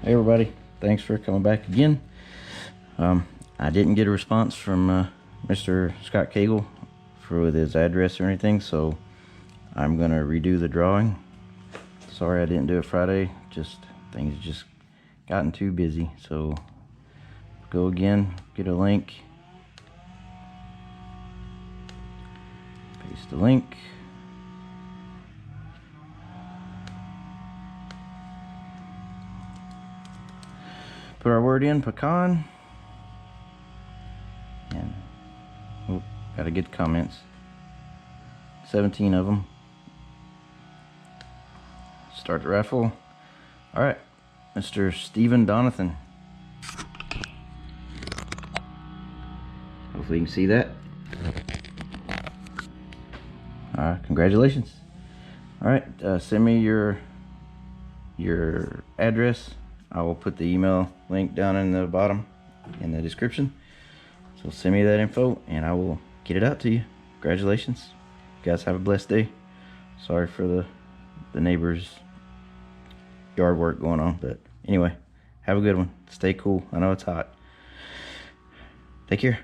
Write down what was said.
Hey everybody, thanks for coming back again. I didn't get a response from Mr. Scott Cagle with his address or anything, so I'm gonna redo the drawing. Sorry I didn't do it Friday, just things just gotten too busy. So go again, get a link, paste the link, put our word in, Pecan, and gotta get the comments, 17 of them. Start the raffle. All right, Mr. Stephen Donathan. Hopefully you can see that. All right, congratulations. All right, send me your address. I will put the email link down in the bottom in the description. So send me that info and I will get it out to you. Congratulations. You guys have a blessed day. Sorry for the neighbors' yard work going on, but anyway, have a good one. Stay cool. I know it's hot. Take care.